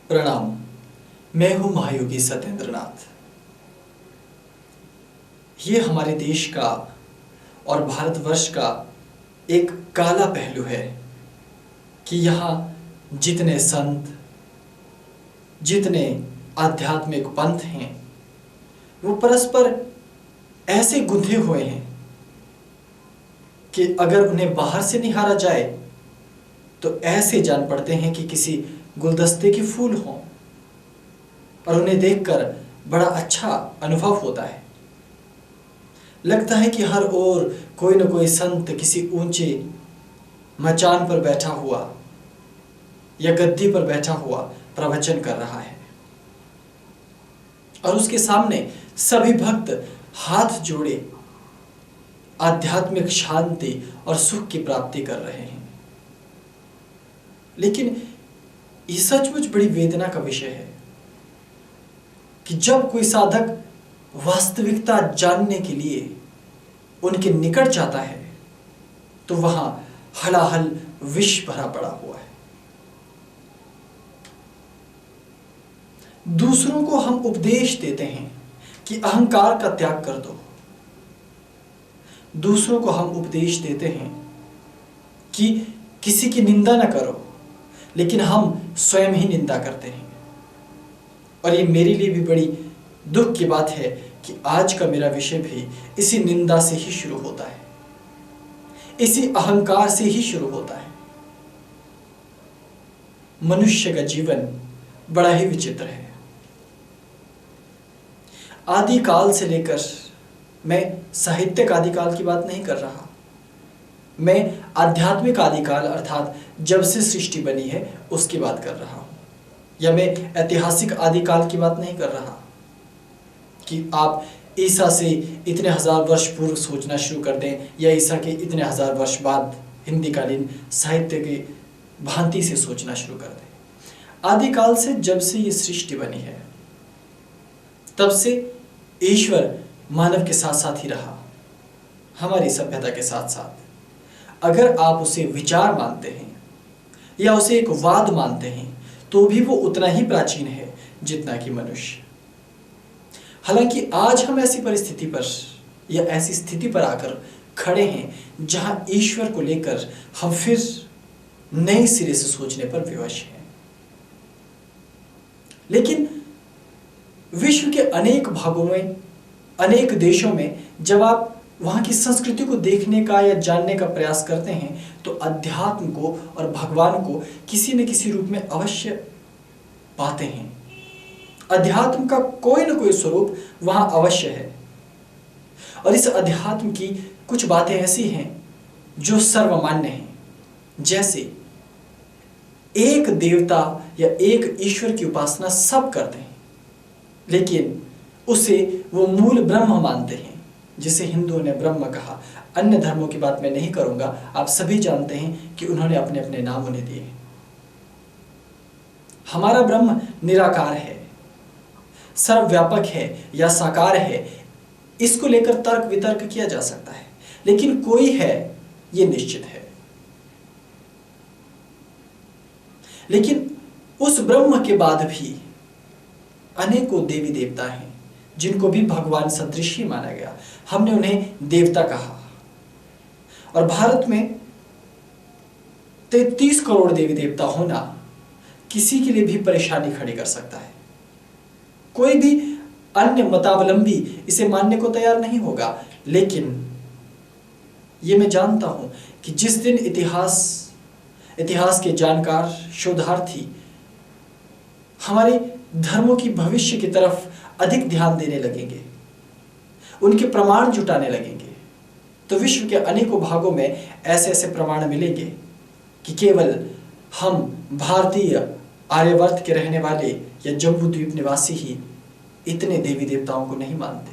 प्रणाम। मैं हूं महायोगी सत्येंद्र नाथ। ये हमारे देश का और भारतवर्ष का एक काला पहलू है कि यहाँ जितने संत, जितने आध्यात्मिक पंथ हैं, वो परस्पर ऐसे गुंथे हुए हैं कि अगर उन्हें बाहर से निहारा जाए तो ऐसे जान पड़ते हैं कि किसी गुलदस्ते के फूल हों, और उन्हें देखकर बड़ा अच्छा अनुभव होता है। लगता है कि हर ओर कोई न कोई संत किसी ऊंचे मचान पर बैठा हुआ या गद्दी पर बैठा हुआ प्रवचन कर रहा है, और उसके सामने सभी भक्त हाथ जोड़े आध्यात्मिक शांति और सुख की प्राप्ति कर रहे हैं। लेकिन ये सचमुच बड़ी वेदना का विषय है कि जब कोई साधक वास्तविकता जानने के लिए उनके निकट जाता है तो वहां हलाहल विष भरा पड़ा हुआ है। दूसरों को हम उपदेश देते हैं कि अहंकार का त्याग कर दो। दूसरों को हम उपदेश देते हैं कि किसी की निंदा न करो, लेकिन हम स्वयं ही निंदा करते हैं। और ये मेरे लिए भी बड़ी दुख की बात है कि आज का मेरा विषय भी इसी निंदा से ही शुरू होता है, इसी अहंकार से ही शुरू होता है। मनुष्य का जीवन बड़ा ही विचित्र है। आदिकाल से लेकर, मैं साहित्यिक आदिकाल की बात नहीं कर रहा, मैं आध्यात्मिक आदिकाल अर्थात जब से सृष्टि बनी है उसकी बात कर रहा हूं। या मैं ऐतिहासिक आदिकाल की बात नहीं कर रहा कि आप ईसा से इतने हजार वर्ष पूर्व सोचना शुरू कर दें या ईसा के इतने हजार वर्ष बाद हिंदी कालीन साहित्य की भांति से सोचना शुरू कर दें। आदिकाल से जब से ये सृष्टि बनी है तब से ईश्वर मानव के साथ साथ ही रहा, हमारी सभ्यता के साथ साथ। अगर आप उसे विचार मानते हैं या उसे एक वाद मानते हैं तो भी वो उतना ही प्राचीन है जितना कि मनुष्य। हालांकि आज हम ऐसी परिस्थिति पर या ऐसी स्थिति पर आकर खड़े हैं जहां ईश्वर को लेकर हम फिर नए सिरे से सोचने पर विवश हैं। लेकिन विश्व के अनेक भागों में, अनेक देशों में जब आप वहां की संस्कृति को देखने का या जानने का प्रयास करते हैं तो अध्यात्म को और भगवान को किसी न किसी रूप में अवश्य पाते हैं। अध्यात्म का कोई न कोई स्वरूप वहां अवश्य है, और इस अध्यात्म की कुछ बातें ऐसी हैं जो सर्वमान्य हैं। जैसे एक देवता या एक ईश्वर की उपासना सब करते हैं, लेकिन उसे वो मूल ब्रह्म मानते हैं, जिसे हिंदुओं ने ब्रह्म कहा। अन्य धर्मों की बात मैं नहीं करूंगा, आप सभी जानते हैं कि उन्होंने अपने अपने नाम उन्हें दिए। हमारा ब्रह्म निराकार है, सर्वव्यापक है या साकार है, इसको लेकर तर्क वितर्क किया जा सकता है, लेकिन कोई है ये निश्चित है। लेकिन उस ब्रह्म के बाद भी अनेकों देवी देवता हैं जिनको भी भगवान सदृश ही माना गया। हमने उन्हें देवता कहा, और भारत में 33 करोड़ देवी देवता होना किसी के लिए भी परेशानी खड़ी कर सकता है। कोई भी अन्य मतावलंबी इसे मानने को तैयार नहीं होगा। लेकिन ये मैं जानता हूं कि जिस दिन इतिहास के जानकार, शोधार्थी हमारे धर्मों की भविष्य की तरफ अधिक ध्यान देने लगेंगे, उनके प्रमाण जुटाने लगेंगे, तो विश्व के अनेकों भागों में ऐसे ऐसे प्रमाण मिलेंगे कि केवल हम भारतीय आर्यवर्त के रहने वाले या जम्बू द्वीप निवासी ही इतने देवी देवताओं को नहीं मानते,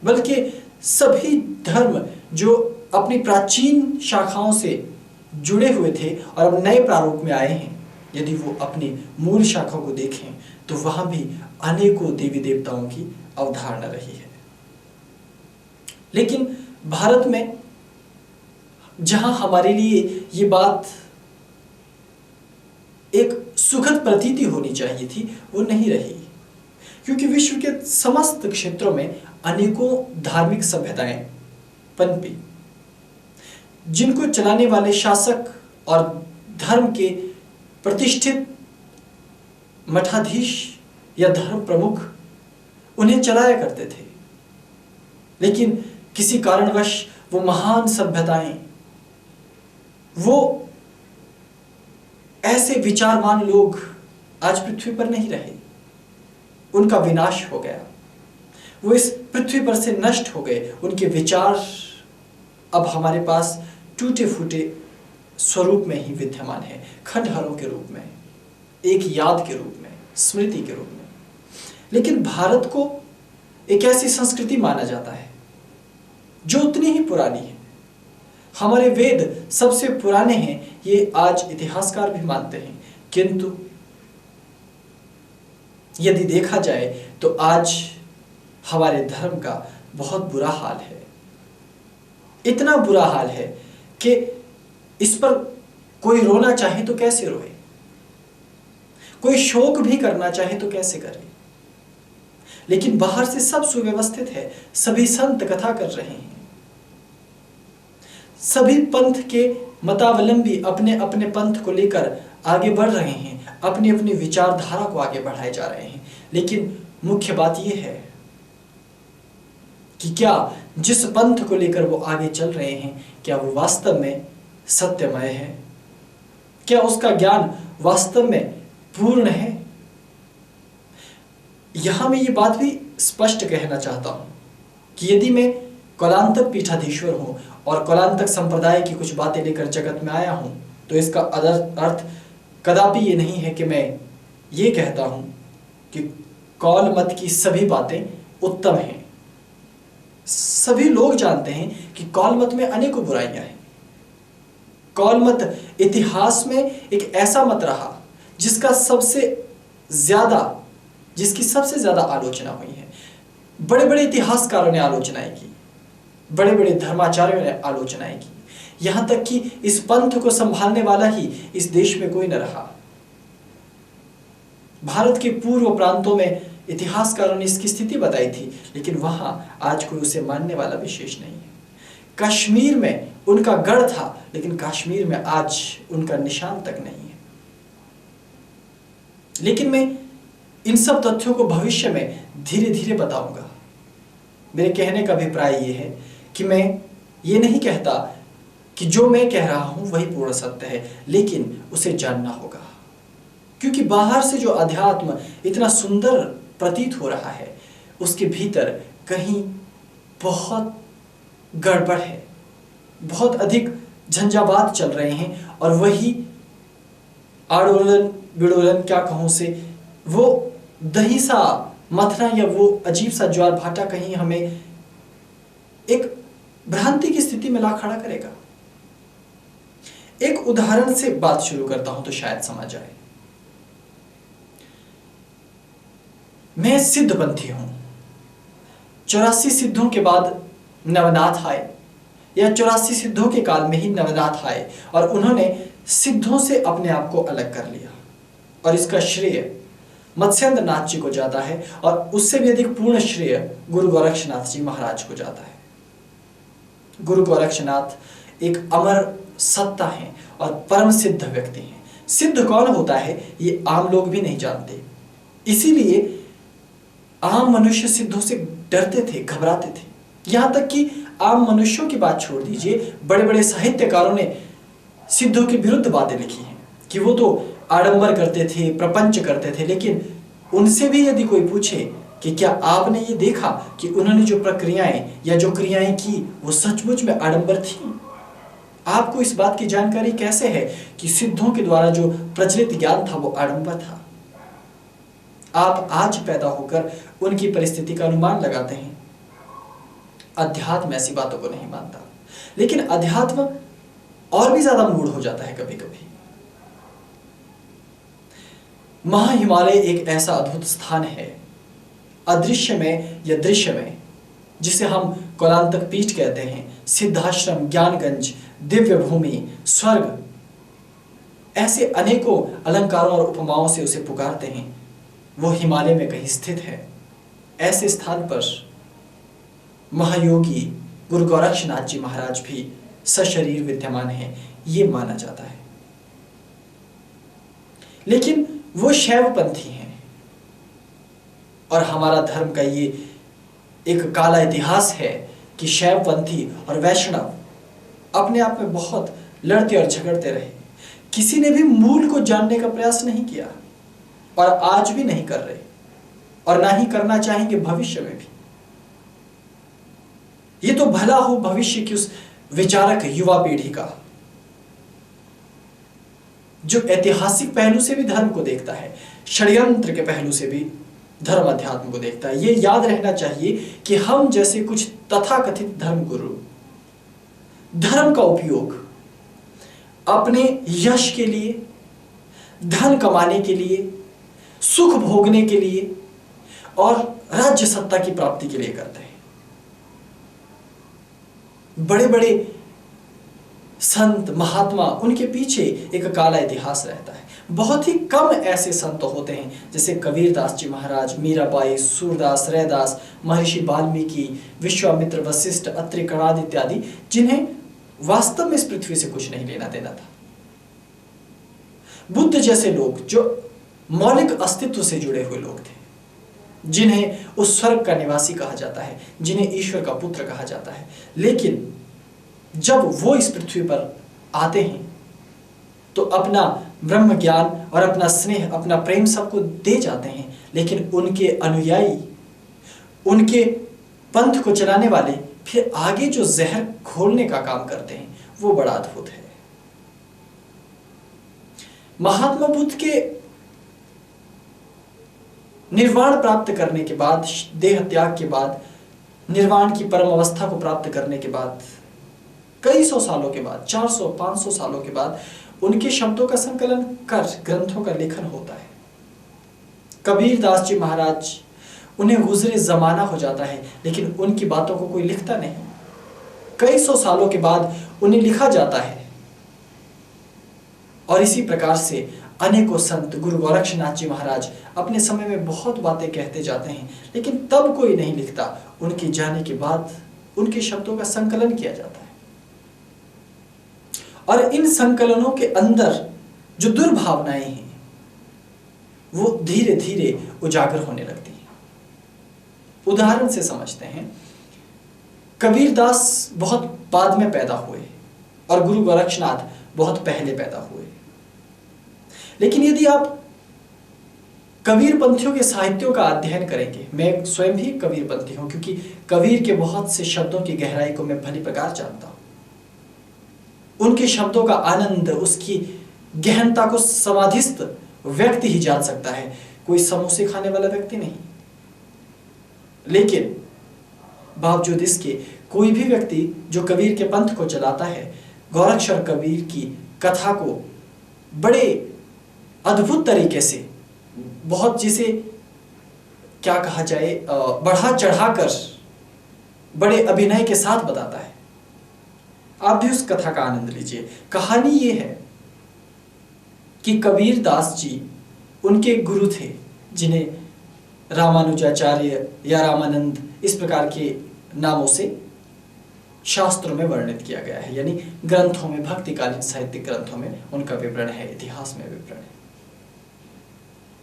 बल्कि सभी धर्म जो अपनी प्राचीन शाखाओं से जुड़े हुए थे और अब नए प्रारूप में आए हैं, यदि वो अपनी मूल शाखाओं को देखें तो वहां भी अनेकों देवी देवताओं की अवधारणा रही है। लेकिन भारत में जहां हमारे लिए ये बात एक सुखद प्रतीति होनी चाहिए थी वो नहीं रही, क्योंकि विश्व के समस्त क्षेत्रों में अनेकों धार्मिक सभ्यताएं पनपी, जिनको चलाने वाले शासक और धर्म के प्रतिष्ठित मठाधीश या धर्म प्रमुख उन्हें चलाया करते थे। लेकिन किसी कारणवश वो महान सभ्यताएं, वो ऐसे विचारवान लोग आज पृथ्वी पर नहीं रहे, उनका विनाश हो गया, वो इस पृथ्वी पर से नष्ट हो गए। उनके विचार अब हमारे पास टूटे फूटे स्वरूप में ही विद्यमान है, खंडहरों के रूप में, एक याद के रूप में, स्मृति के रूप में। लेकिन भारत को एक ऐसी संस्कृति माना जाता है जो उतनी ही पुरानी है। हमारे वेद सबसे पुराने हैं, ये आज इतिहासकार भी मानते हैं, किंतु यदि देखा जाए तो आज हमारे धर्म का बहुत बुरा हाल है। इतना बुरा हाल है कि इस पर कोई रोना चाहे तो कैसे रोए, कोई शोक भी करना चाहे तो कैसे करे। लेकिन बाहर से सब सुव्यवस्थित है, सभी संत कथा कर रहे हैं, सभी पंथ के मतावलंबी अपने अपने पंथ को लेकर आगे बढ़ रहे हैं, अपनी अपनी विचारधारा को आगे बढ़ाए जा रहे हैं। लेकिन मुख्य बात यह है कि क्या जिस पंथ को लेकर वो आगे चल रहे हैं, क्या वो वास्तव में सत्यमय है? क्या उसका ज्ञान वास्तव में पूर्ण है? यहां मैं ये बात भी स्पष्ट कहना चाहता हूं कि यदि मैं कौलांतक पीठाधीश्वर हूं और कौलांतक संप्रदाय की कुछ बातें लेकर जगत में आया हूं, तो इसका अर्थ कदापि ये नहीं है कि मैं ये कहता हूं कि कौल मत की सभी बातें उत्तम हैं। सभी लोग जानते हैं कि कौल मत में अनेकों बुराइयां हैं। कौल मत इतिहास में एक ऐसा मत रहा जिसकी सबसे ज्यादा आलोचना हुई है। बड़े बड़े इतिहासकारों ने आलोचनाएं की, बड़े बड़े धर्माचार्यों ने आलोचनाएं की, यहां तक कि इस पंथ को संभालने वाला ही इस देश में कोई न रहा। भारत के पूर्व प्रांतों में इतिहासकारों ने इसकी स्थिति बताई थी, लेकिन वहां आज कोई उसे मानने वाला विशेष नहीं है। कश्मीर में उनका गढ़ था, लेकिन कश्मीर में आज उनका निशान तक नहीं है। लेकिन मैं इन सब तथ्यों को भविष्य में धीरे धीरे बताऊंगा। मेरे कहने का अभिप्राय यह है कि मैं ये नहीं कहता कि जो मैं कह रहा हूं वही पूर्ण सत्य है, लेकिन उसे जानना होगा, क्योंकि बाहर से जो अध्यात्म इतना सुंदर प्रतीत हो रहा है, उसके भीतर कहीं बहुत गड़बड़ है, बहुत अधिक झंझावात चल रहे हैं। और वही आड़ोलन बिड़ोलन क्या कहूं से, वो दही सा मथना या वो अजीब सा ज्वार भाटा कहीं हमें एक भ्रांति की स्थिति में ला खड़ा करेगा। एक उदाहरण से बात शुरू करता हूं तो शायद समझ आए। मैं सिद्धपंथी हूं। 84 सिद्धों के बाद नवनाथ आए, या 84 सिद्धों के काल में ही नवनाथ आए, और उन्होंने सिद्धों से अपने आप को अलग कर लिया। और इसका श्रेय मत्स्येंद्र नाथ जी को जाता है, और उससे भी अधिक पूर्ण श्रेय गुरु गोरक्षनाथ जी महाराज को जाता है। गुरु गोरक्षनाथ एक अमर सत्ता है और परम सिद्ध व्यक्ति हैं। सिद्ध कौन होता है ये आम लोग भी नहीं जानते, इसीलिए आम मनुष्य सिद्धों से डरते थे, घबराते थे। यहां तक कि आम मनुष्यों की बात छोड़ दीजिए, बड़े बड़े साहित्यकारों ने सिद्धों के विरुद्ध बातें लिखी हैं कि वो तो आडंबर करते थे, प्रपंच करते थे। लेकिन उनसे भी यदि कोई पूछे कि क्या आपने ये देखा कि उन्होंने जो प्रक्रियाएं या जो क्रियाएं की वो सचमुच में आडंबर थी? आपको इस बात की जानकारी कैसे है कि सिद्धों के द्वारा जो प्रचलित ज्ञान था वो आडंबर था? आप आज पैदा होकर उनकी परिस्थिति का अनुमान लगाते हैं। अध्यात्म ऐसी बातों को नहीं मानता, लेकिन अध्यात्म और भी ज्यादा मूढ़ हो जाता है कभी कभी। महाहिमालय एक ऐसा अद्भुत स्थान है, अदृश्य में या दृश्य में, जिसे हम कौलांतक पीठ कहते हैं, सिद्धाश्रम, ज्ञानगंज, दिव्य भूमि, स्वर्ग, ऐसे अनेकों अलंकारों और उपमाओं से उसे पुकारते हैं। वो हिमालय में कहीं स्थित है। ऐसे स्थान पर महायोगी गुरु गोरक्षनाथ जी महाराज भी सशरीर विद्यमान है, ये माना जाता है। लेकिन वो शैवपंथी हैं और हमारा धर्म का ये एक काला इतिहास है कि शैवपंथी और वैष्णव अपने आप में बहुत लड़ते और झगड़ते रहे। किसी ने भी मूल को जानने का प्रयास नहीं किया और आज भी नहीं कर रहे और ना ही करना चाहेंगे भविष्य में भी। ये तो भला हो भविष्य की उस विचारक युवा पीढ़ी का जो ऐतिहासिक पहलू से भी धर्म को देखता है, षड्यंत्र के पहलू से भी धर्म अध्यात्म को देखता है। ये याद रहना चाहिए कि हम जैसे कुछ तथाकथित धर्मगुरु धर्म का उपयोग अपने यश के लिए, धन कमाने के लिए, सुख भोगने के लिए और राज्य सत्ता की प्राप्ति के लिए करते हैं। बड़े बड़े संत महात्मा, उनके पीछे एक काला इतिहास रहता है। बहुत ही कम ऐसे संत होते हैं जैसे कबीरदास जी महाराज, मीराबाई, सूरदास, रैदास, महर्षि वाल्मीकि, विश्वामित्र, वशिष्ठ, अत्रि, कणाद इत्यादि, जिन्हें वास्तव में इस पृथ्वी से कुछ नहीं लेना देना था। बुद्ध जैसे लोग जो मौलिक अस्तित्व से जुड़े हुए लोग थे, जिन्हें उस स्वर्ग का निवासी कहा जाता है, जिन्हें ईश्वर का पुत्र कहा जाता है, लेकिन जब वो इस पृथ्वी पर आते हैं तो अपना ब्रह्म ज्ञान और अपना स्नेह, अपना प्रेम सबको दे जाते हैं। लेकिन उनके अनुयायी, उनके पंथ को चलाने वाले फिर आगे जो जहर घोलने का काम करते हैं, वो बड़ा अद्भुत है। महात्मा बुद्ध के निर्वाण प्राप्त करने के बाद, देह त्याग के बाद, निर्वाण की परम अवस्था को प्राप्त करने के बाद, कई सौ सालों के बाद, 400-500 सालों के बाद उनके शब्दों का संकलन कर ग्रंथों का लेखन होता है। कबीरदास जी महाराज, उन्हें गुजरे जमाना हो जाता है लेकिन उनकी बातों को कोई लिखता नहीं। कई सौ सालों के बाद उन्हें लिखा जाता है। और इसी प्रकार से अनेकों संत, गुरु गोरक्षनाथ जी महाराज अपने समय में बहुत बातें कहते जाते हैं, लेकिन तब कोई नहीं लिखता। उनके जाने के बाद उनके शब्दों का संकलन किया जाता है और इन संकलनों के अंदर जो दुर्भावनाएं हैं वो धीरे धीरे उजागर होने लगती हैं। उदाहरण से समझते हैं, कबीरदास बहुत बाद में पैदा हुए और गुरु गोरक्षनाथ बहुत पहले पैदा हुए। लेकिन यदि आप कबीर पंथियों के साहित्यों का अध्ययन करेंगे, मैं स्वयं भी कबीर पंथी हूं क्योंकि कबीर के बहुत से शब्दों की गहराई को मैं भली प्रकार जानता हूं। उनके शब्दों का आनंद, उसकी गहनता को समाधिस्थ व्यक्ति ही जान सकता है, कोई समोसे खाने वाला व्यक्ति नहीं। लेकिन बावजूद इसके कोई भी व्यक्ति जो कबीर के पंथ को चलाता है, गोरक्ष और कबीर की कथा को बड़े अद्भुत तरीके से, बहुत जिसे क्या कहा जाए, बढ़ा चढ़ाकर बड़े अभिनय के साथ बताता है। आप भी उस कथा का आनंद लीजिए। कहानी ये है कि कबीर दास जी उनके गुरु थे, जिन्हें रामानुजाचार्य या रामानंद इस प्रकार के नामों से शास्त्रों में वर्णित किया गया है, यानी ग्रंथों में, भक्तिकालीन साहित्यिक ग्रंथों में उनका विवरण है, इतिहास में विवरण है।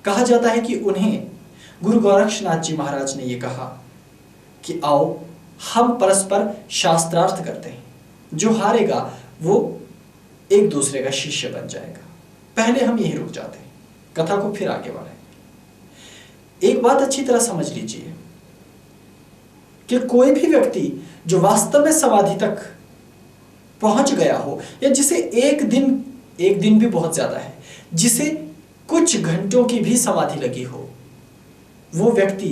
कहा जाता है कि उन्हें गुरु गोरक्षनाथ जी महाराज ने यह कहा कि आओ हम परस्पर शास्त्रार्थ करते हैं, जो हारेगा वो एक दूसरे का शिष्य बन जाएगा। पहले हम यही रुक जाते हैं, कथा को फिर आगे बढ़ाएंगे। एक बात अच्छी तरह समझ लीजिए कि कोई भी व्यक्ति जो वास्तव में समाधि तक पहुंच गया हो, या जिसे एक दिन भी बहुत ज्यादा है, जिसे कुछ घंटों की भी समाधि लगी हो, वो व्यक्ति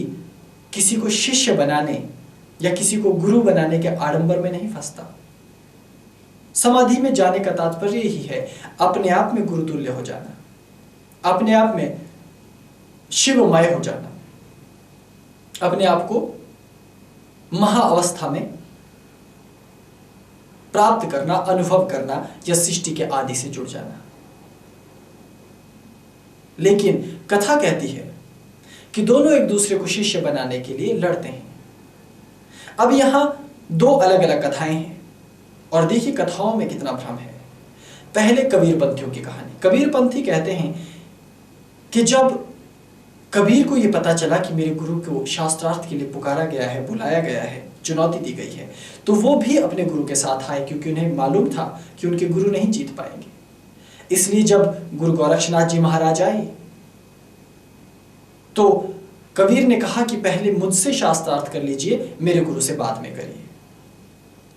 किसी को शिष्य बनाने या किसी को गुरु बनाने के आडंबर में नहीं फंसता। समाधि में जाने का तात्पर्य यही है, अपने आप में गुरुतुल्य हो जाना, अपने आप में शिवमय हो जाना, अपने आप को महाअवस्था में प्राप्त करना, अनुभव करना, या सृष्टि के आदि से जुड़ जाना। लेकिन कथा कहती है कि दोनों एक दूसरे को शिष्य बनाने के लिए लड़ते हैं। अब यहां दो अलग अलग कथाएं हैं और देखिए कथाओं में कितना भ्रम है। पहले कबीरपंथियों की कहानी। कबीरपंथी कहते हैं कि जब कबीर को यह पता चला कि मेरे गुरु को शास्त्रार्थ के लिए पुकारा गया है, बुलाया गया है, चुनौती दी गई है, तो वो भी अपने गुरु के साथ आए, क्योंकि उन्हें मालूम था कि उनके गुरु नहीं जीत पाएंगे। इसलिए जब गुरु गोरक्षनाथ जी महाराज आए तो कबीर ने कहा कि पहले मुझसे शास्त्रार्थ कर लीजिए, मेरे गुरु से बाद में करिए।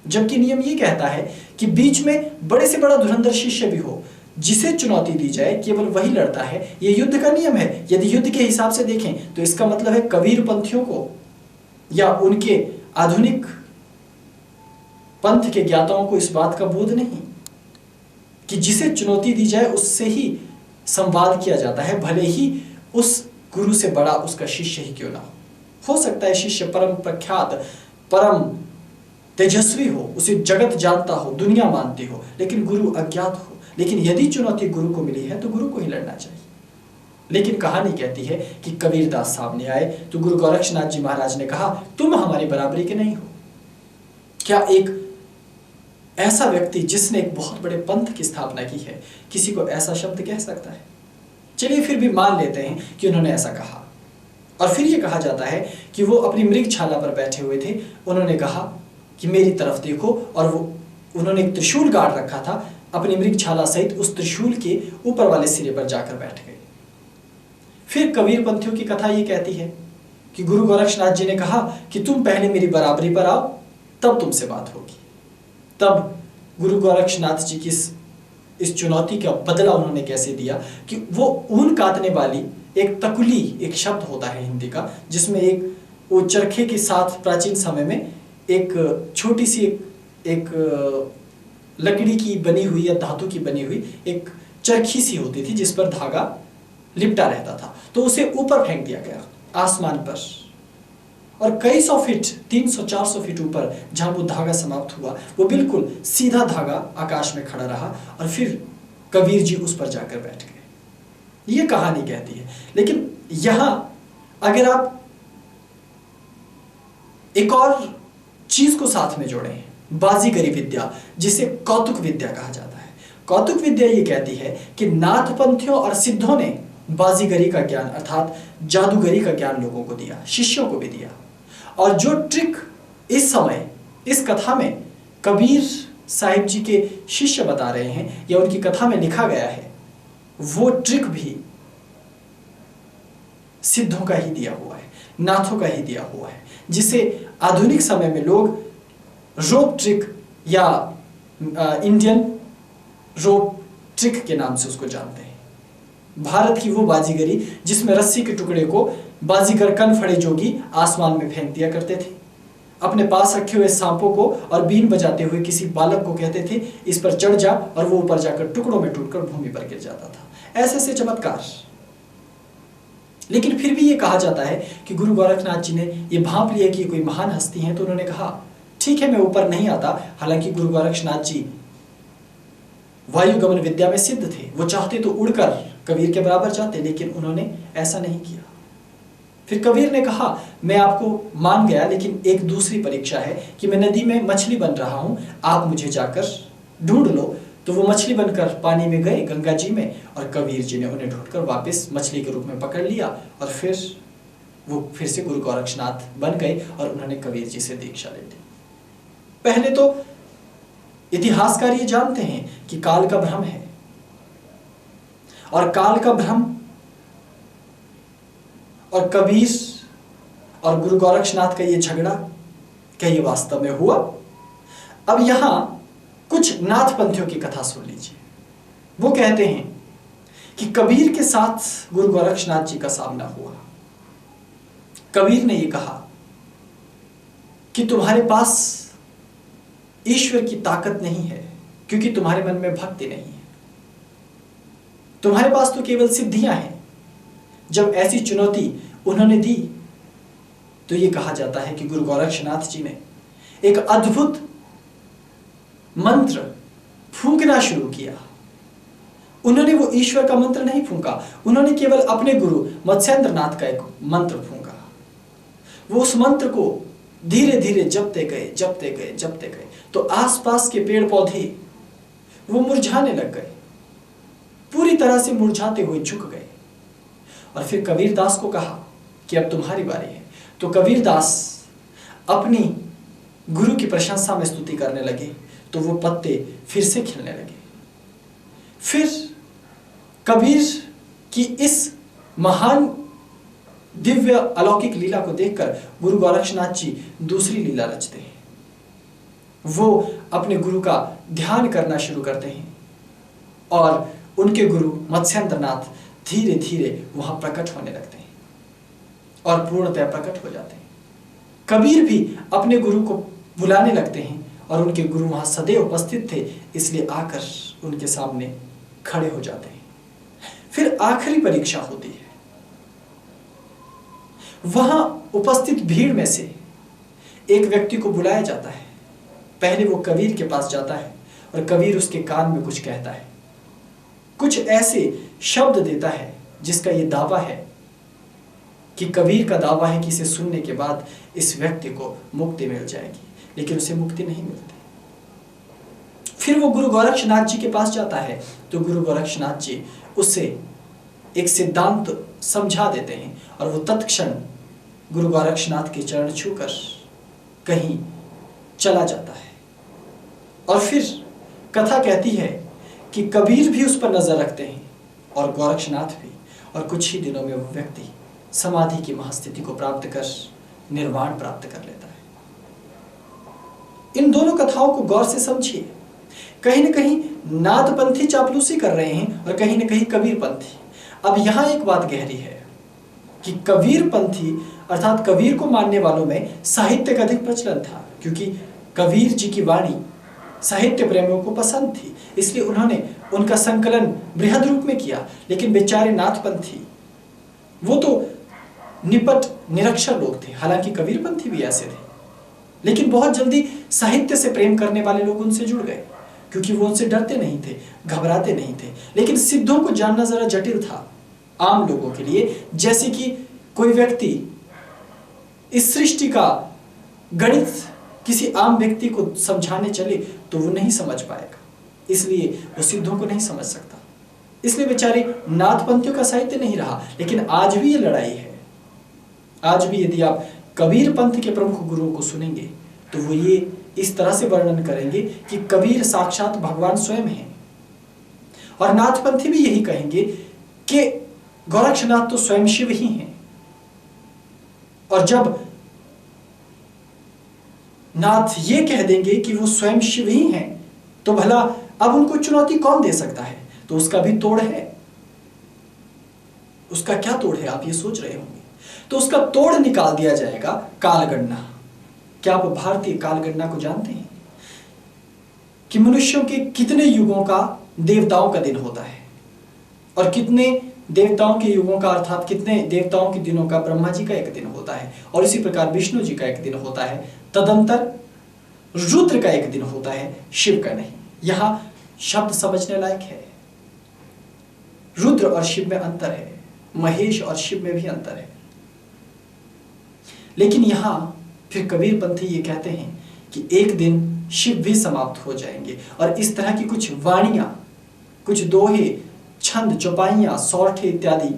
जबकि नियम ये कहता है कि बीच में बड़े से बड़ा धुरंधर शिष्य भी हो, जिसे चुनौती दी जाए केवल वही लड़ता है। यह युद्ध का नियम है। यदि युद्ध के हिसाब से देखें तो इसका मतलब है कबीर पंथियों को या उनके आधुनिक पंथ के ज्ञाताओं को इस बात का बोध नहीं कि जिसे चुनौती दी जाए उससे ही संवाद किया जाता है, भले ही उस गुरु से बड़ा उसका शिष्य ही क्यों ना हो सकता है शिष्य परम प्रख्यात, परम तेजस्वी हो, उसे जगत जानता हो, दुनिया मानती हो, लेकिन गुरु अज्ञात हो। लेकिन यदि चुनौती गुरु को मिली है तो गुरु को ही लड़ना चाहिए। लेकिन कहानी कहती है कि कबीरदास सामने आए तो गुरु गोरक्षनाथ जी महाराज ने कहा, तुम हमारी बराबरी के नहीं हो। क्या एक ऐसा व्यक्ति जिसने एक बहुत बड़े पंथ की स्थापना की है किसी को ऐसा शब्द कह सकता है? चलिए फिर भी मान लेते हैं कि उन्होंने ऐसा कहा। और फिर यह कहा जाता है कि वो अपनी मृगशाला पर बैठे हुए थे, उन्होंने कहा कि मेरी तरफ देखो, और वो उन्होंने एक त्रिशूल गाड़ रखा था, अपनी मृगशाला सहित उस त्रिशूल के ऊपर वाले सिरे पर जाकर बैठ गए। फिर कबीर पंथियों की कथा ये कहती है कि गुरु गोरक्षनाथ जी ने कहा कि तुम पहले मेरी बराबरी पर आओ, तब तुमसे बात होगी। तब गुरु गोरक्षनाथ जी की इस चुनौती का बदला उन्होंने कैसे दिया कि वो ऊन काटने वाली एक तकुली, एक शब्द होता है हिंदी का, जिसमें एक वो चरखे के साथ प्राचीन समय में एक छोटी सी एक लकड़ी की बनी हुई या धातु की बनी हुई एक चरखी सी होती थी जिस पर धागा लिपटा रहता था, तो उसे ऊपर फेंक दिया गया आसमान पर, और कई सौ फीट, 300-400 फीट ऊपर जहां वो धागा समाप्त हुआ, वो बिल्कुल सीधा धागा आकाश में खड़ा रहा, और फिर कबीर जी उस पर जाकर बैठ गए। ये कहानी कहती है। लेकिन यहां अगर आप एक और चीज को साथ में जोड़ें, बाजीगरी विद्या, जिसे कौतुक विद्या कहा जाता है। कौतुक विद्या ये कहती है कि नाथपंथियों और सिद्धों ने बाजीगरी का ज्ञान अर्थात जादूगरी का ज्ञान लोगों को दिया, शिष्यों को भी दिया। और जो ट्रिक इस समय इस कथा में कबीर साहिब जी के शिष्य बता रहे हैं या उनकी कथा में लिखा गया है, वो ट्रिक भी सिद्धों का ही दिया हुआ है, नाथों का ही दिया हुआ है, जिसे आधुनिक समय में लोग रोप ट्रिक या इंडियन रोप ट्रिक के नाम से उसको जानते हैं। भारत की वो बाजीगरी जिसमें रस्सी के टुकड़े को बाजीगर कनफड़े जोगी आसमान में फेंक दिया करते थे, अपने पास रखे हुए सांपों को और बीन बजाते हुए किसी बालक को कहते थे इस पर चढ़ जा, और वो ऊपर जाकर टुकड़ों में टूटकर भूमि पर गिर जाता था। ऐसे ऐसे चमत्कार। लेकिन फिर भी ये कहा जाता है कि गुरु गोरखनाथ जी ने ये भांप लिया कि कोई महान हस्ती है, तो उन्होंने कहा ठीक है मैं ऊपर नहीं आता। हालांकि गुरु गोरक्षनाथ जी वायुगमन विद्या में सिद्ध थे, वो चाहते तो उड़कर कबीर के बराबर जाते, लेकिन उन्होंने ऐसा नहीं किया। फिर कबीर ने कहा मैं आपको मान गया, लेकिन एक दूसरी परीक्षा है कि मैं नदी में मछली बन रहा हूं, आप मुझे जाकर ढूंढ लो। तो वो मछली बनकर पानी में गए गंगा जी में, और कबीर जी ने उन्हें ढूंढकर वापस मछली के रूप में पकड़ लिया, और फिर वो फिर से गुरु गोरक्षनाथ बन गए और उन्होंने कबीर जी से दीक्षा ले ली। पहले तो इतिहासकार ये जानते हैं कि काल का भ्रम है, और काल का भ्रम और कबीर और गुरु गोरक्षनाथ का ये झगड़ा क्या ये वास्तव में हुआ? अब यहां कुछ नाथपंथियों की कथा सुन लीजिए। वो कहते हैं कि कबीर के साथ गुरु गोरक्षनाथ जी का सामना हुआ। कबीर ने ये कहा कि तुम्हारे पास ईश्वर की ताकत नहीं है, क्योंकि तुम्हारे मन में भक्ति नहीं है, तुम्हारे पास तो केवल सिद्धियां हैं। जब ऐसी चुनौती उन्होंने दी तो ये कहा जाता है कि गुरु गोरक्षनाथ जी ने एक अद्भुत मंत्र फूंकना शुरू किया, उन्होंने वो ईश्वर का मंत्र नहीं फूंका, उन्होंने केवल अपने गुरु मत्स्येंद्रनाथ का एक मंत्र फूंका। वो उस मंत्र को धीरे धीरे जपते गए, जपते गए, जपते गए, तो आसपास के पेड़ पौधे वो मुरझाने लग गए, पूरी तरह से मुरझाते हुए झुक गए। और फिर कबीरदास को कहा कि अब तुम्हारी बारी है। तो कबीरदास अपनी गुरु की प्रशंसा में स्तुति करने लगे, तो वो पत्ते फिर से खिलने लगे। फिर कबीर की इस महान दिव्य अलौकिक लीला को देखकर गुरु गोरक्षनाथ जी दूसरी लीला रचते हैं। वो अपने गुरु का ध्यान करना शुरू करते हैं और उनके गुरु मत्स्येंद्रनाथ धीरे धीरे वहां प्रकट होने लगते हैं और पूर्णतः प्रकट हो जाते हैं। कबीर भी अपने गुरु को बुलाने लगते हैं और उनके गुरु वहां सदैव उपस्थित थे, इसलिए आकर उनके सामने खड़े हो जाते हैं। फिर आखिरी परीक्षा होती है। वहां उपस्थित भीड़ में से एक व्यक्ति को बुलाया जाता है। पहले वो कबीर के पास जाता है और कबीर उसके कान में कुछ कहता है, कुछ ऐसे शब्द देता है जिसका ये दावा है कि कबीर का दावा है कि इसे सुनने के बाद इस व्यक्ति को मुक्ति मिल जाएगी, लेकिन उसे मुक्ति नहीं मिलती। फिर वो गुरु गोरक्षनाथ जी के पास जाता है, तो गुरु गोरक्षनाथ जी उसे एक सिद्धांत समझा देते हैं और वो तत्क्षण गुरु गोरक्षनाथ के चरण छूकर कहीं चला जाता है। और फिर कथा कहती है कि कबीर भी उस पर नजर रखते हैं और गोरक्षनाथ भी, और कुछ ही दिनों में वो व्यक्ति समाधि की महास्थिति को प्राप्त कर निर्वाण प्राप्त कर लेता है। इन दोनों कथाओं को गौर से समझिए। कहीं न कहीं नाथपंथी चापलूसी कर रहे हैं और कहीं न कहीं कबीरपंथी। अब यहां एक बात गहरी है कि कबीरपंथी अर्थात कबीर को मानने वालों में साहित्य का अधिक प्रचलन था, क्योंकि कबीर जी की वाणी साहित्य प्रेमियों को पसंद थी, इसलिए उन्होंने उनका संकलन बृहद रूप में किया। लेकिन बेचारे नाथपंथी वो तो निपट निरक्षर लोग थे, हालांकि कबीरपंथी भी ऐसे थे, लेकिन बहुत जल्दी साहित्य से प्रेम करने वाले लोग उनसे जुड़ गए, क्योंकि वो उनसे डरते नहीं थे, घबराते नहीं थे। लेकिन सिद्धों को जानना जरा जटिल था आम लोगों के लिए। जैसे कि कोई व्यक्ति इस सृष्टि का गणित किसी आम व्यक्ति को समझाने चले तो वो नहीं समझ पाएगा, इसलिए वो सिद्धों को नहीं समझ सकता। इसलिए बेचारे नाथपंथियों का साहित्य नहीं रहा। लेकिन आज भी ये लड़ाई है। आज भी यदि आप कबीर पंथ के प्रमुख गुरुओं को सुनेंगे तो वो ये इस तरह से वर्णन करेंगे कि कबीर साक्षात भगवान स्वयं है, और नाथपंथी भी यही कहेंगे कि गोरक्षनाथ तो स्वयं शिव ही हैं। और जब नाथ ये कह देंगे कि वो स्वयं शिव ही हैं, तो भला अब उनको चुनौती कौन दे सकता है? तो उसका भी तोड़ है। उसका क्या तोड़ है, आप ये सोच रहे होंगे। तो उसका तोड़ निकाल दिया जाएगा कालगणना। क्या आप भारतीय कालगणना को जानते हैं कि मनुष्यों के कितने युगों का देवताओं का दिन होता है और कितने देवताओं के युगों का अर्थात कितने देवताओं के दिनों का ब्रह्मा जी का एक दिन होता है, और इसी प्रकार विष्णु जी का एक दिन होता है। तदंतर रुद्र का एक दिन होता है, शिव का नहीं। यहां शब्द समझने लायक है। रुद्र और शिव में अंतर है, महेश और शिव में भी अंतर है। लेकिन यहां फिर कबीरपंथी ये कहते हैं कि एक दिन शिव भी समाप्त हो जाएंगे, और इस तरह की कुछ वाणियां, कुछ दोहे, छंद, चौपाइयां, सौरठे इत्यादि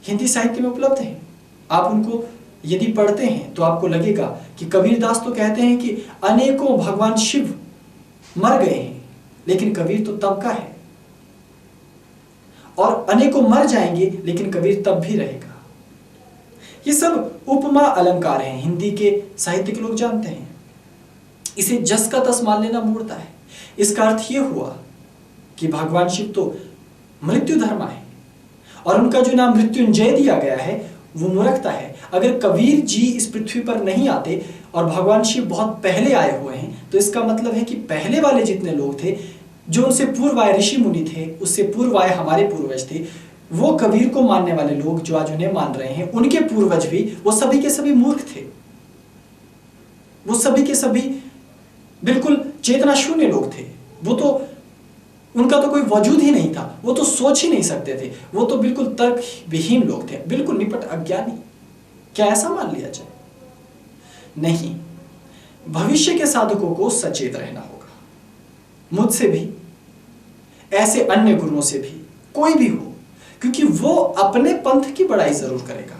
हिंदी साहित्य में उपलब्ध हैं। आप उनको यदि पढ़ते हैं तो आपको लगेगा कि कबीरदास तो कहते हैं कि अनेकों भगवान शिव मर गए हैं, लेकिन कबीर तो तब का है, और अनेकों मर जाएंगे लेकिन कबीर तब भी रहेगा। ये सब उपमा अलंकार हैं, हिंदी के साहित्य के लोग जानते हैं। इसे जस का तस मान लेना मूर्खता है। इसका अर्थ यह हुआ कि भगवान शिव तो मृत्युधर्मा है, और उनका जो नाम मृत्युंजय दिया गया है वो मूर्खता है। अगर कबीर जी इस पृथ्वी पर नहीं आते और भगवान शिव बहुत पहले आए हुए हैं, तो इसका मतलब है कि पहले वाले जितने लोग थे, जो उनसे पूर्व आए ऋषि मुनि थे, उससे पूर्व आए हमारे पूर्वज थे, वो कबीर को मानने वाले लोग जो आज उन्हें मान रहे हैं, उनके पूर्वज भी वो सभी के सभी मूर्ख थे। वो सभी के सभी बिल्कुल चेतना शून्य लोग थे। वो तो उनका तो कोई वजूद ही नहीं था, वो तो सोच ही नहीं सकते थे, वो तो बिल्कुल तर्क विहीन लोग थे, बिल्कुल निपट अज्ञानी। क्या ऐसा मान लिया जाए? नहीं, भविष्य के साधकों को सचेत रहना होगा, मुझसे भी, ऐसे अन्य गुरुओं से भी, कोई भी हो, क्योंकि वो अपने पंथ की बड़ाई जरूर करेगा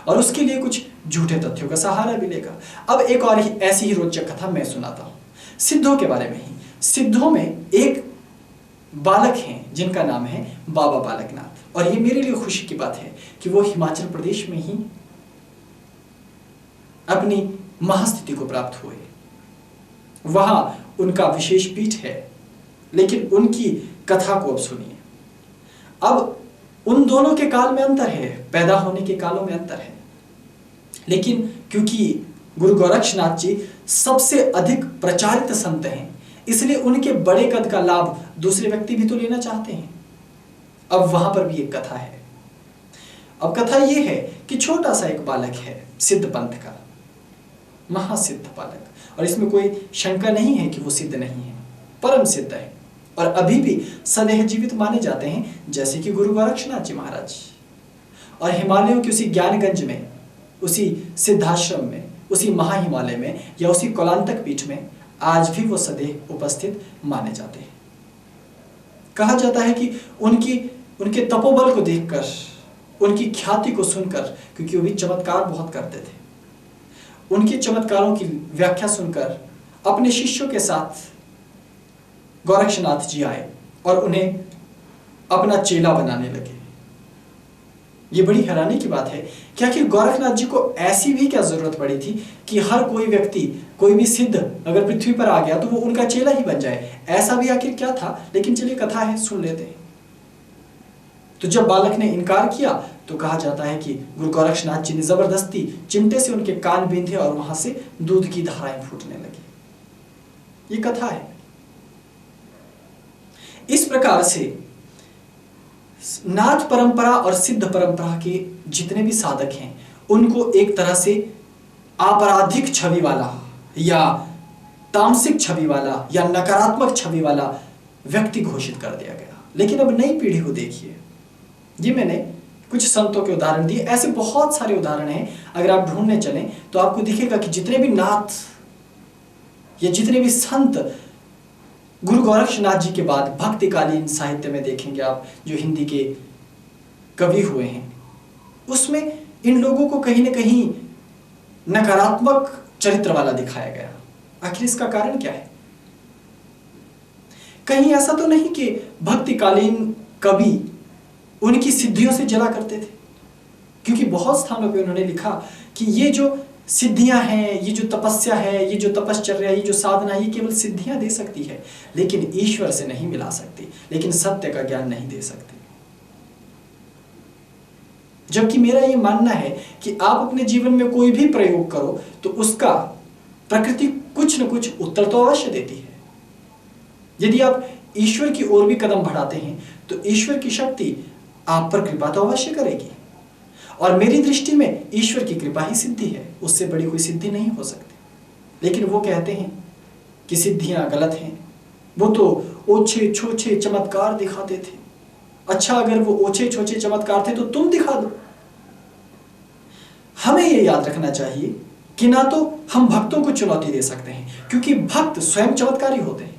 और उसके लिए कुछ झूठे तथ्यों का सहारा भी लेगा। अब एक और ऐसी ही रोचक कथा मैं सुनाता हूं, सिद्धों के बारे में ही। सिद्धों में एक बालक हैं जिनका नाम है बाबा बालकनाथ, और ये मेरे लिए खुशी की बात है कि वो हिमाचल प्रदेश में ही अपनी महास्थिति को प्राप्त हुए। वहां उनका विशेष पीठ है, लेकिन उनकी कथा को अब सुनिए। अब उन दोनों के काल में अंतर है, पैदा होने के कालों में अंतर है, लेकिन क्योंकि गुरु गोरक्षनाथ जी सबसे अधिक प्रचारित संत हैं, इसलिए उनके बड़े कद का लाभ दूसरे व्यक्ति भी तो लेना चाहते हैं। अब वहां पर भी एक कथा है। अब कथा यह है कि छोटा सा एक बालक है, सिद्ध पंथ का, महासिद्ध बालक, और इसमें कोई शंका नहीं है कि वो सिद्ध नहीं है, परम सिद्ध है, और अभी भी सदैव जीवित माने जाते हैं, जैसे कि गुरु गोरक्षनाथ जी महाराज। और हिमालयों के उसी ज्ञानगंज में, उसी सिद्धाश्रम में, उसी महाहिमालय में या उसी कौलांतक पीठ में आज भी वो सदैव उपस्थित माने जाते हैं। कहा जाता है कि उनके तपोबल को देखकर, उनकी ख्याति को सुनकर, क्योंकि वो भी चमत्कार बहुत करते थे, उनके चमत्कारों की व्याख्या सुनकर अपने शिष्यों के साथ गोरक्षनाथ जी आए और उन्हें अपना चेला बनाने लगे। ये बड़ी हैरानी की बात है कि आखिर गोरखनाथ जी को ऐसी भी क्या जरूरत पड़ी थी कि हर कोई व्यक्ति, कोई भी सिद्ध अगर पृथ्वी पर आ गया तो वो उनका चेला ही बन जाए? ऐसा भी आखिर क्या था? लेकिन चलिए कथा है, सुन लेते हैं। तो जब बालक ने इनकार किया तो कहा जाता है कि गुरु गोरक्षनाथ जी ने जबरदस्ती चिमटे से उनके कान बींधे और वहां से दूध की धाराएं फूटने लगी। ये कथा है। इस प्रकार से नाथ परंपरा और सिद्ध परंपरा के जितने भी साधक हैं, उनको एक तरह से आपराधिक छवि वाला या तामसिक छवि वाला या नकारात्मक छवि वाला व्यक्ति घोषित कर दिया गया। लेकिन अब नई पीढ़ी को देखिए, ये मैंने कुछ संतों के उदाहरण दिए, ऐसे बहुत सारे उदाहरण हैं। अगर आप ढूंढने चलें तो आपको दिखेगा कि जितने भी नाथ या जितने भी संत गुरु गोरक्षनाथ जी के बाद भक्तिकालीन साहित्य में देखेंगे आप, जो हिंदी के कवि हुए हैं, उसमें इन लोगों को कहीं ना कहीं नकारात्मक चरित्र वाला दिखाया गया। आखिर इसका कारण क्या है? कहीं ऐसा तो नहीं कि भक्तिकालीन कवि उनकी सिद्धियों से जला करते थे, क्योंकि बहुत स्थानों पे उन्होंने लिखा कि ये जो सिद्धियां हैं, ये जो तपस्या है, ये जो तपश्चर्या, ये जो साधना, ये केवल सिद्धियां दे सकती है, लेकिन ईश्वर से नहीं मिला सकती, लेकिन सत्य का ज्ञान नहीं दे सकती। जबकि मेरा ये मानना है कि आप अपने जीवन में कोई भी प्रयोग करो तो उसका प्रकृति कुछ न कुछ उत्तर तो अवश्य देती है। यदि आप ईश्वर की ओर भी कदम बढ़ाते हैं तो ईश्वर की शक्ति आप पर कृपा तो अवश्य करेगी, और मेरी दृष्टि में ईश्वर की कृपा ही सिद्धि है, उससे बड़ी कोई सिद्धि नहीं हो सकती। लेकिन वो कहते हैं कि सिद्धियां गलत हैं, वो तो ओछे छोछे चमत्कार दिखाते थे। अच्छा, अगर वो ओछे छोछे चमत्कार थे तो तुम दिखा दो। हमें ये याद रखना चाहिए कि ना तो हम भक्तों को चुनौती दे सकते हैं, क्योंकि भक्त स्वयं चमत्कारी होते हैं।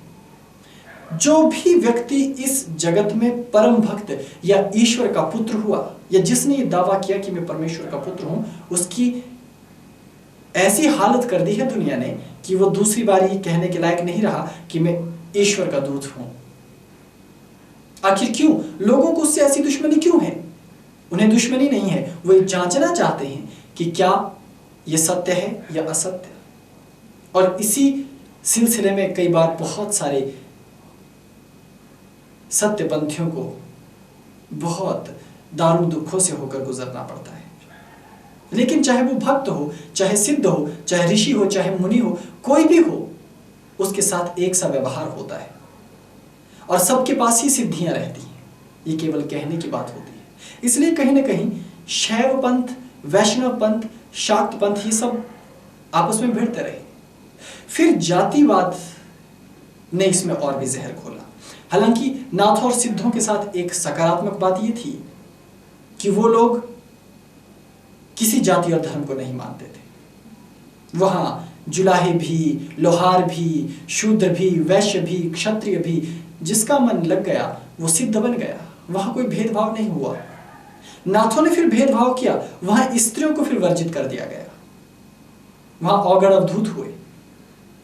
जो भी व्यक्ति इस जगत में परम भक्त या ईश्वर का पुत्र हुआ, या जिसने ये दावा किया कि मैं परमेश्वर का पुत्र हूं, उसकी ऐसी हालत कर दी है दुनिया ने कि वो दूसरी बार ये कहने के लायक नहीं रहा कि मैं ईश्वर का दूत हूं। आखिर क्यों? लोगों को उससे ऐसी दुश्मनी क्यों है? उन्हें दुश्मनी नहीं है, वो ये जांचना चाहते हैं कि क्या ये सत्य है या असत्य। और इसी सिलसिले में कई बार बहुत सारे सत्यपंथियों को बहुत दारुण दुखों से होकर गुजरना पड़ता है। लेकिन चाहे वो भक्त हो, चाहे सिद्ध हो, चाहे ऋषि हो, चाहे मुनि हो, कोई भी हो, उसके साथ एक सा व्यवहार होता है और सबके पास ही सिद्धियां रहती हैं। ये केवल कहने की बात होती है। इसलिए कहीं ना कहीं शैव पंथ, वैष्णव पंथ, शाक्त पंथ, ये सब आपस में भिड़ते रहे। फिर जातिवाद ने इसमें और भी जहर खोला। हालांकि नाथ और सिद्धों के साथ एक सकारात्मक बात यह थी कि वो लोग किसी जाति और धर्म को नहीं मानते थे। वहां जुलाहे भी, लोहार भी, शूद्र भी, वैश्य भी, क्षत्रिय भी, जिसका मन लग गया वो सिद्ध बन गया। वहां कोई भेदभाव नहीं हुआ। नाथों ने फिर भेदभाव किया, वहां स्त्रियों को फिर वर्जित कर दिया गया। वहां औगण अवधूत हुए,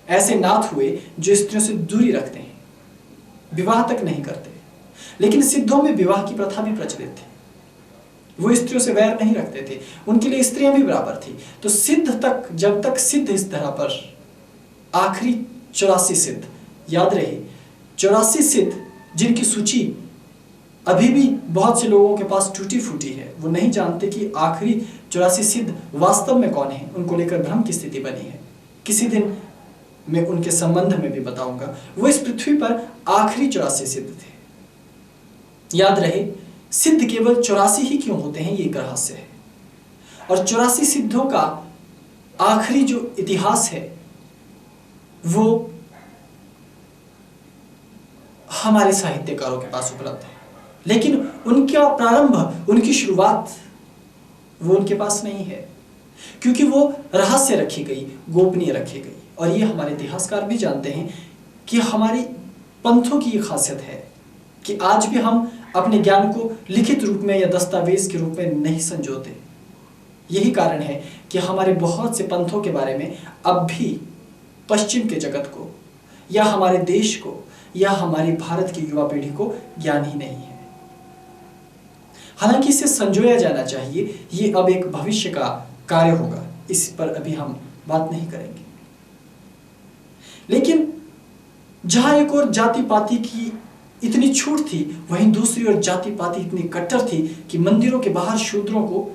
ऐसे नाथ हुए जो स्त्रियों से दूरी रखते हैं, विवाह तक नहीं करते। लेकिन सिद्धों में विवाह की प्रथा भी प्रचलित थी, वो स्त्रियों से वैर नहीं रखते थे, उनके लिए स्त्रियां भी बराबर थी। तो सिद्ध तक, जब तक सिद्ध इस तरह पर आखिरी 84 सिद्ध, याद रहे 84 सिद्ध जिनकी सूची अभी भी बहुत से लोगों के पास टूटी फूटी है, वो नहीं जानते कि आखिरी 84 सिद्ध वास्तव में कौन है, उनको लेकर भ्रम की स्थिति बनी है। किसी दिन मैं उनके संबंध में भी बताऊंगा। वो इस पृथ्वी पर आखिरी 84 सिद्ध थे। याद रहे, सिद्ध केवल 84 ही क्यों होते हैं, ये एक रहस्य है। और 84 सिद्धों का आखिरी जो इतिहास है वो हमारे साहित्यकारों के पास उपलब्ध है, लेकिन उनका प्रारंभ, उनकी शुरुआत वो उनके पास नहीं है, क्योंकि वो रहस्य रखी गई, गोपनीय रखी गई। और ये हमारे इतिहासकार भी जानते हैं कि हमारी पंथों की ये खासियत है कि आज भी हम अपने ज्ञान को लिखित रूप में या दस्तावेज के रूप में नहीं संजोते। यही कारण है कि हमारे बहुत से पंथों के बारे में अब भी पश्चिम के जगत को या हमारे देश को या हमारी भारत की युवा पीढ़ी को ज्ञान ही नहीं है। हालांकि इसे संजोया जाना चाहिए, ये अब एक भविष्य का कार्य होगा, इस पर अभी हम बात नहीं करेंगे। लेकिन जहां एक और जाति पाति की इतनी छूट थी, वहीं दूसरी ओर जाति पाति इतनी कट्टर थी कि मंदिरों के बाहर शूद्रों को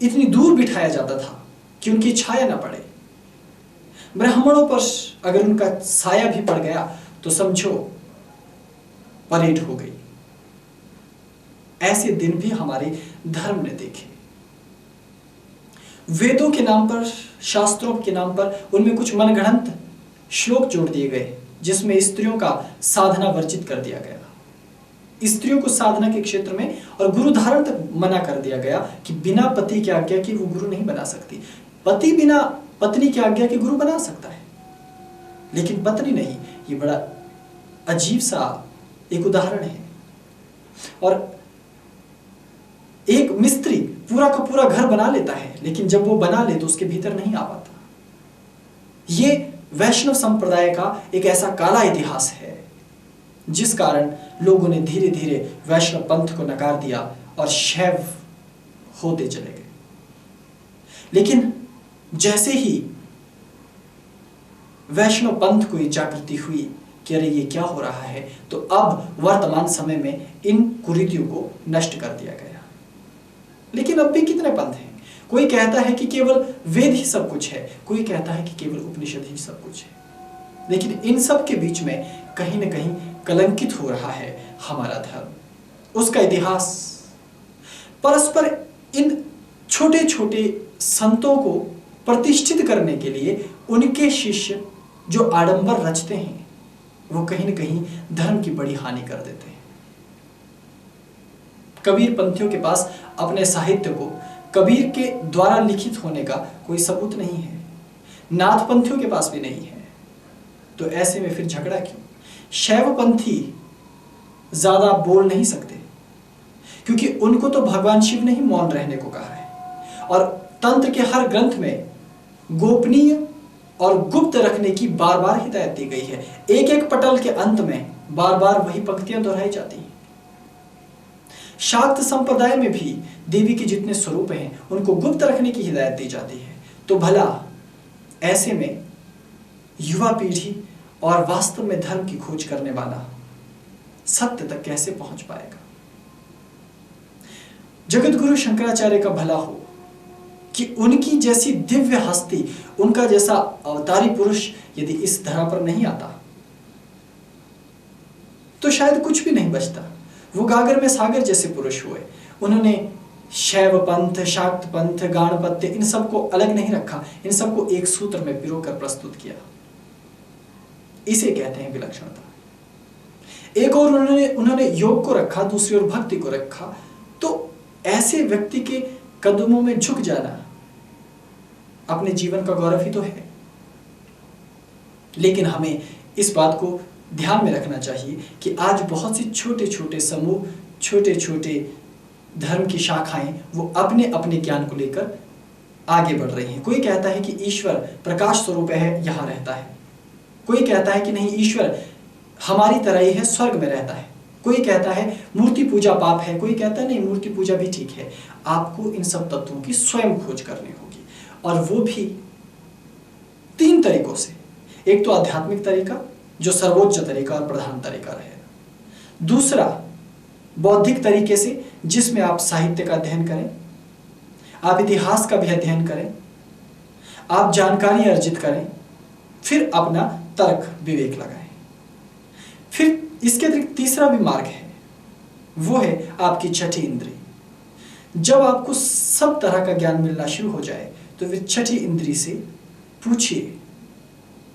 इतनी दूर बिठाया जाता था कि उनकी छाया न पड़े। ब्राह्मणों पर अगर उनका साया भी पड़ गया तो समझो परेड हो गई। ऐसे दिन भी हमारे धर्म ने देखे। वेदों के नाम पर, शास्त्रों के नाम पर उनमें कुछ मनगढ़ंत श्लोक जोड़ दिए गए जिसमें स्त्रियों का साधना वर्जित कर दिया गया। स्त्रियों को साधना के क्षेत्र में और गुरु धारण तक मना कर दिया गया कि बिना पति की आज्ञा के वो गुरु नहीं बना सकती। पति बिना पत्नी की आज्ञा के गुरु बना सकता है, लेकिन पत्नी नहीं। ये बड़ा अजीब सा एक उदाहरण है। और एक मिस्त्री पूरा का पूरा घर बना लेता है, लेकिन जब वो बना ले तो उसके भीतर नहीं आ पाता। ये वैष्णव संप्रदाय का एक ऐसा काला इतिहास है जिस कारण लोगों ने धीरे धीरे वैष्णव पंथ को नकार दिया और शैव होते चले गए। लेकिन जैसे ही वैष्णव पंथ को ये जागृति हुई कि अरे ये क्या हो रहा है, तो अब वर्तमान समय में इन कुरीतियों को नष्ट कर दिया गया। लेकिन अब भी कितने पंथ हैं? कोई कहता है कि केवल वेद ही सब कुछ है, कोई कहता है कि केवल उपनिषद ही सब कुछ है। लेकिन इन सब के बीच में कहीं न कहीं कलंकित हो रहा है हमारा धर्म, उसका इतिहास। परस्पर इन छोटे छोटे संतों को प्रतिष्ठित करने के लिए उनके शिष्य जो आडंबर रचते हैं, वो कहीं न कहीं धर्म की बड़ी हानि कर देते हैं। कबीर पंथियों के पास अपने साहित्य को कबीर के द्वारा लिखित होने का कोई सबूत नहीं है, नाथ पंथियों के पास भी नहीं है। तो ऐसे में फिर झगड़ा क्यों? शैव पंथी ज्यादा बोल नहीं सकते, क्योंकि उनको तो भगवान शिव ने ही मौन रहने को कहा है। और तंत्र के हर ग्रंथ में गोपनीय और गुप्त रखने की बार बार हिदायत दी गई है। एक एक पटल के अंत में बार बार वही पंक्तियां दोहराई जाती हैं। शाक्त संप्रदाय में भी देवी के जितने स्वरूप हैं उनको गुप्त रखने की हिदायत दी जाती है। तो भला ऐसे में युवा पीढ़ी और वास्तव में धर्म की खोज करने वाला सत्य तक कैसे पहुंच पाएगा? जगत गुरु शंकराचार्य का भला हो कि उनकी जैसी दिव्य हस्ती, उनका जैसा अवतारी पुरुष यदि इस धरा पर नहीं आता तो शायद कुछ भी नहीं बचता। वो गागर में सागर जैसे पुरुष हुए। उन्होंने शैव पंथ, शाक्त पंथ, गाणपत्य, इन सबको अलग नहीं रखा, इन सबको एक सूत्र में पिरोकर प्रस्तुत किया। इसे कहते हैं विलक्षणता। एक और उन्होंने योग को रखा, दूसरी ओर भक्ति को रखा। तो ऐसे व्यक्ति के कदमों में झुक जाना अपने जीवन का गौरव ही तो है। लेकिन हमें इस बात को ध्यान में रखना चाहिए कि आज बहुत सी छोटे छोटे समूह, छोटे छोटे धर्म की शाखाएं वो अपने अपने ज्ञान को लेकर आगे बढ़ रही हैं। कोई कहता है कि ईश्वर प्रकाश स्वरूप है, यहाँ रहता है। कोई कहता है कि नहीं, ईश्वर हमारी तरह ही है, स्वर्ग में रहता है। कोई कहता है मूर्ति पूजा पाप है, कोई कहता है नहीं, मूर्ति पूजा भी ठीक है। आपको इन सब तत्वों की स्वयं खोज करनी होगी, और वो भी 3 तरीकों से। एक तो आध्यात्मिक तरीका जो सर्वोच्च तरीका और प्रधान तरीका रहेगा। दूसरा बौद्धिक तरीके से, जिसमें आप साहित्य का अध्ययन करें, आप इतिहास का भी अध्ययन करें, आप जानकारी अर्जित करें, फिर अपना तर्क विवेक लगाएं। फिर इसके अतिरिक्त तीसरा भी मार्ग है, वो है आपकी छठी इंद्री। जब आपको सब तरह का ज्ञान मिलना शुरू हो जाए तो फिर छठी इंद्री से पूछिए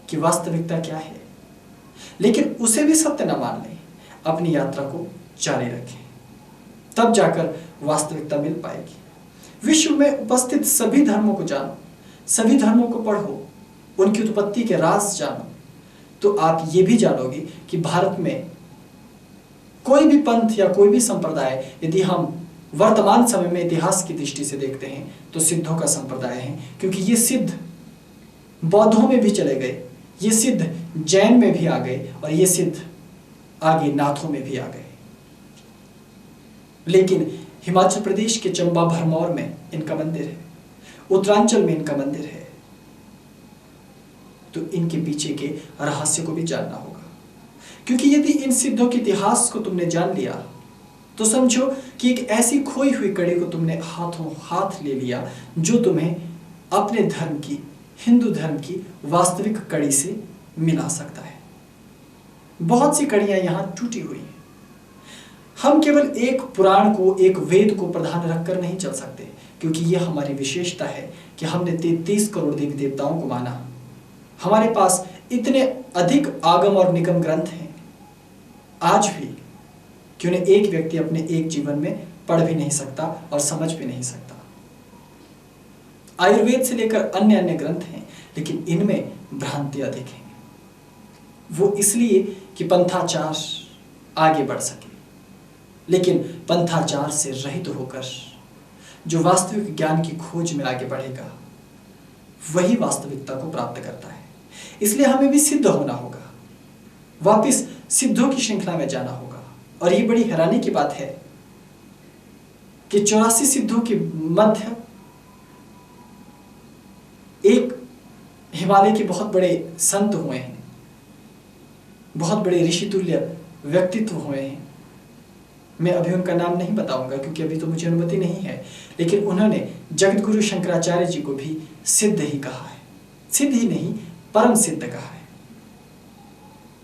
कि वास्तविकता क्या है, लेकिन उसे भी सत्य न मान लें, अपनी यात्रा को जारी रखें, तब जाकर वास्तविकता मिल पाएगी। विश्व में उपस्थित सभी धर्मों को जानो, सभी धर्मों को पढ़ो, उनकी उत्पत्ति के राज जानो, तो आप ये भी जानोगे कि भारत में कोई भी पंथ या कोई भी संप्रदाय, यदि हम वर्तमान समय में इतिहास की दृष्टि से देखते हैं तो सिद्धों का संप्रदाय है, क्योंकि ये सिद्ध बौद्धों में भी चले गए, ये सिद्ध जैन में भी आ गए, और ये सिद्ध आगे नाथों में भी आ गए। लेकिन हिमाचल प्रदेश के चंबा भरमौर में इनका मंदिर है, उत्तरांचल में इनका मंदिर है, तो इनके पीछे के रहस्य को भी जानना होगा। क्योंकि यदि इन सिद्धों के इतिहास को तुमने जान लिया तो समझो कि एक ऐसी खोई हुई कड़ी को तुमने हाथों हाथ ले लिया, जो तुम्हें अपने धर्म की, हिंदू धर्म की वास्तविक कड़ी से मिला सकता है। बहुत सी कड़ियां यहां टूटी हुई हैं। हम केवल एक पुराण को, एक वेद को प्रधान रखकर नहीं चल सकते, क्योंकि यह हमारी विशेषता है कि हमने 33 करोड़ देवी देवताओं को माना। हमारे पास इतने अधिक आगम और निगम ग्रंथ हैं, आज भी कि उन्हें एक व्यक्ति अपने एक जीवन में पढ़ भी नहीं सकता और समझ भी नहीं सकता। आयुर्वेद से लेकर अन्य अन्य ग्रंथ हैं, लेकिन इनमें भ्रांति अधिक है। वो इसलिए कि पंथाचार आगे बढ़ सके, लेकिन पंथाचार से रहित होकर जो वास्तविक ज्ञान की खोज में आगे बढ़ेगा, वही वास्तविकता को प्राप्त करता है। इसलिए हमें भी सिद्ध होना होगा, वापिस सिद्धों की श्रृंखला में जाना होगा। और ये बड़ी हैरानी की बात है कि 84 सिद्धों के मध्य एक हिमालय के बहुत बड़े संत हुए हैं, बहुत बड़े ऋषि तुल्य व्यक्तित्व हुए हैं। मैं अभी उनका नाम नहीं बताऊंगा क्योंकि अभी तो मुझे अनुमति नहीं है, लेकिन उन्होंने जगत गुरु शंकराचार्य जी को भी सिद्ध ही कहा है। सिद्ध ही नहीं, परम सिद्ध कहा है,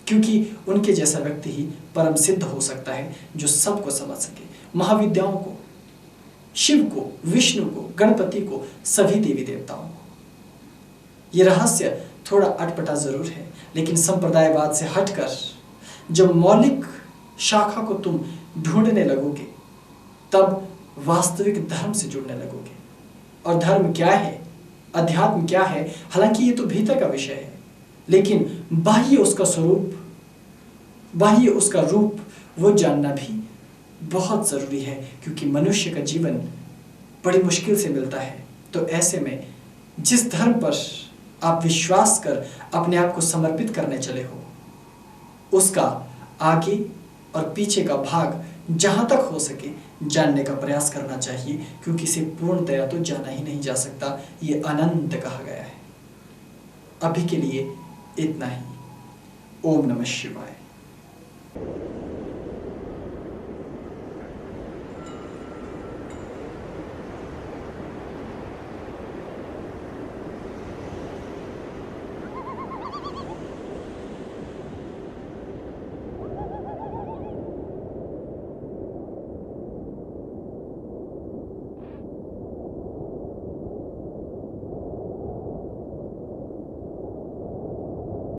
क्योंकि उनके जैसा व्यक्ति ही परम सिद्ध हो सकता है, जो सबको समझ सके। महाविद्याओं को, शिव को, विष्णु को, गणपति को, सभी देवी देवताओं को। ये रहस्य थोड़ा अटपटा जरूर है, लेकिन संप्रदायवाद से हटकर जब मौलिक शाखा को तुम ढूंढने लगोगे, तब वास्तविक धर्म से जुड़ने लगोगे। और धर्म क्या है, अध्यात्म क्या है, हालांकि ये तो भीतर का विषय है, लेकिन बाह्य उसका स्वरूप, बाह्य उसका रूप वो जानना भी बहुत जरूरी है, क्योंकि मनुष्य का जीवन बड़ी मुश्किल से मिलता है। तो ऐसे में जिस धर्म पर आप विश्वास कर अपने आप को समर्पित करने चले हो, उसका आगे और पीछे का भाग जहां तक हो सके जानने का प्रयास करना चाहिए, क्योंकि इसे पूर्णतया तो जाना ही नहीं जा सकता, ये अनंत कहा गया है। अभी के लिए इतना ही। ओम नमः शिवाय।